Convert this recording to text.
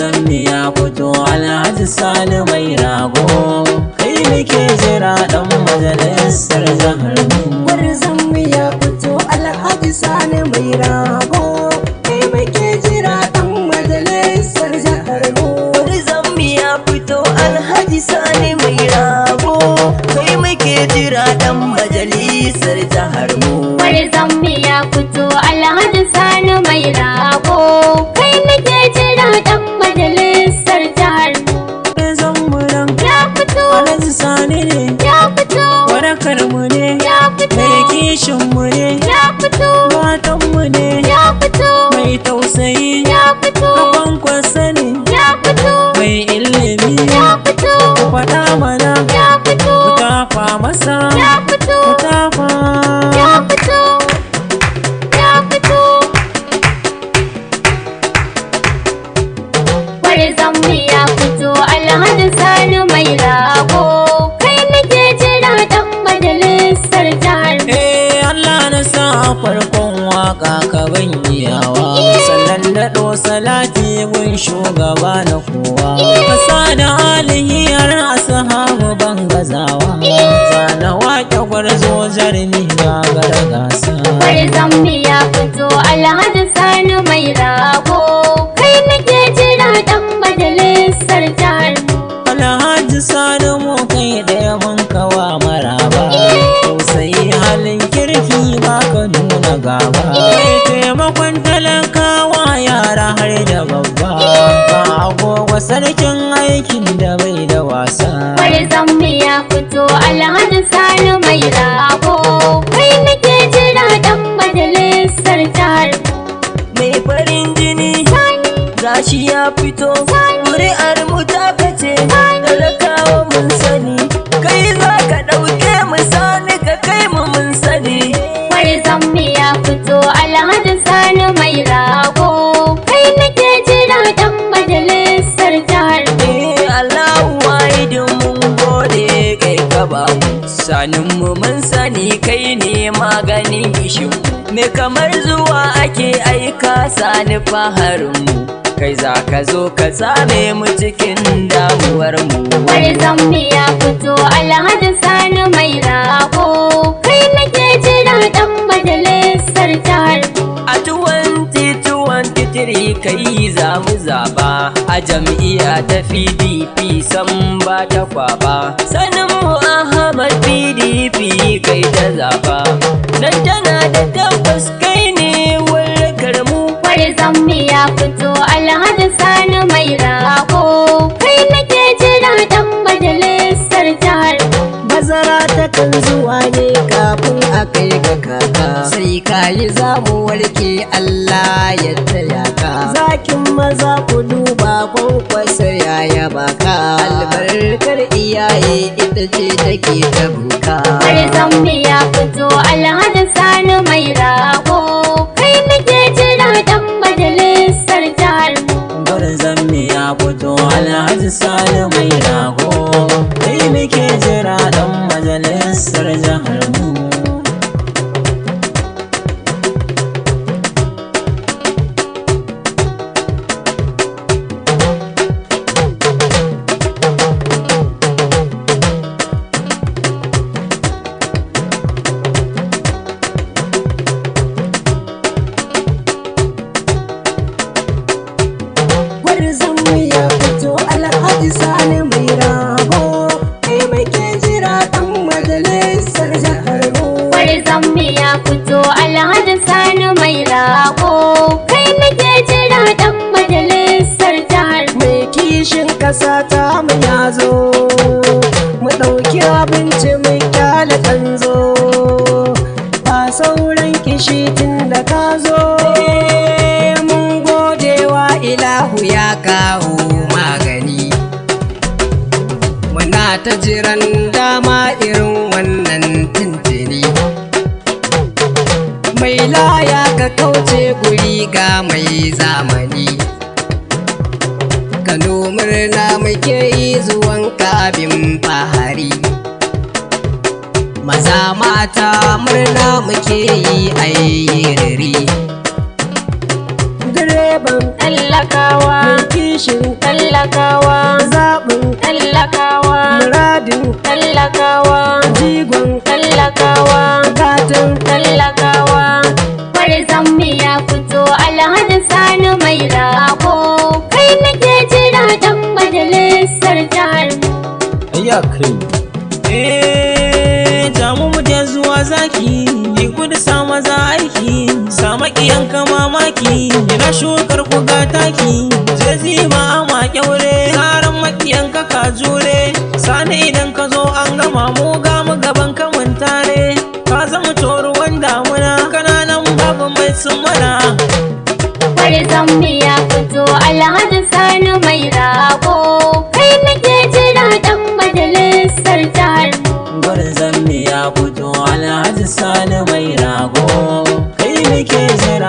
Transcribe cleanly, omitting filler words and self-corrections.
zammi ya fito Alhaji Sani mai rago, kai muke jira dan majalisar jihar mu. zammi ya fito Alhaji Sani mai rago, kai muke jira dan majalisar jihar mu. zammi ya fito Alhaji Sani mai rago, kai muke jira dan majalisar jihar mu. zammi ya fito Alhaji Sani mai rago, kai muke jira dan majalisar jihar mu. Zammuran Ya fito Alhaji Sani ne, ya fito warakar mu ne, ya fito mai kishin mu ne, ya fito matan mu ne, ya fito mai tausayi, ya fito gaban kwasa ne, ya fito mai ilimi, ya fito ku faɗa mana, ya fito ku tafa masa, ya fito ku tafa. ya fito ya fito. zammi ya fito Alhaji Sani mai rago, kai muke jira dan majalisar jihar mu. Allah na sa farkon waka ka ban iyawa, sannan daɗo salati gun shugaba na kowa, ka sa da alihi har ashabu ban gazawa, zana waƙe gwarzo jarmi gagara gasa. zammi ya fito Alhaji Sani mai rago, kai muke jira dan majalisar jihar mu. Alhaji Sani mu kai ɗaya mun kawa maraba, tausayi halin kirki ba ka nuna gaba, taimakon talakawa yara har da babba, ba agogo sarkin aikin da bai da wasa. zammi ya fito Alhaji Sani mai rago, kai muke jira dan majalisar jihar mu. Mai farin jini gashi ya fito, ƙuri'ar mu ta kace, talakawa mun sani, kai za ka ɗauke mu sani ka kai mu mun sani. zammi ya fito Alhaji Sani mai rago, kai muke jira dan majalisar jihar mu. Allahu wahidin mun gode kai ka ba mu, sanin mu mun sani kai ne maganin ishin mu, me kamar zuwa ake aika sani faharin mu, kai za ka zo ka same mu cikin damuwar mu. zammi ya fito Alhaji Sani mai rago, kai muke jira dan majalisar jihar mu. A 2023 kai za mu zaba, a jam'iyya ta PDP san ba ta kwaba, sanin mu Ahmad PDP kai ta zaba, nan tana da tabbas kai ne warkar mu. zammi ya fito Alhaji Sani mai rago, kai muke jira dan majalisar jihar mu. Bazara takan zuwa ne kafin a kai ga kaka, sai kayi zamu warke Allah ya taya ka. Zakin maza ku duba kwankwasa yaya baka, albarkar iyaye ita ce take ta buka. zammi ya fito Alhaji Sani mai rago, kai muke jira dan majalisar jihar mu. Zammi ya fito Alhaji Sani mai rago, kai muke jira dan majalisar jihar mu. zammi ya fito Alhaji Sani mai rago, kai muke jira dan majalisar jihar mu. zammi ya fito Alhaji Sani mai rago, kai muke jira dan majalisar jihar mu. Mai kishin ƙasa ta mu ya zo, mu ɗauki abinci mu kyale kanzo, ba sauran kishi tun da ka zo. Mun gode wa ilahu ya kawo magani, muna ta jiran dama irin wannan tintini. Mai laya ka kauce guri ga mai zamani, Kano murna muke yi zuwan kabin fahari, maza mata murna muke yi ayyiriri. Direban talakawa, mai kishin ya kai. Jamu mu je zuwa zaki, yi kudu sa maza aiki, sa makiyan ka mamaki, ina shukar ku ga taki, je zima ama kyaure, tsaran makiyan ka ka jure, sani idan ka zo an gama mu ga mu gaban ka mun tare, ka zama toruwan damuna, kananan babu mai sumana. Gwarzon mu ya fito Alhaji Sani mai rago, kai nake jira dan majalisar jihar mu. Gwarzon mu ya fito Alhaji Sani mai rago, kai nake jira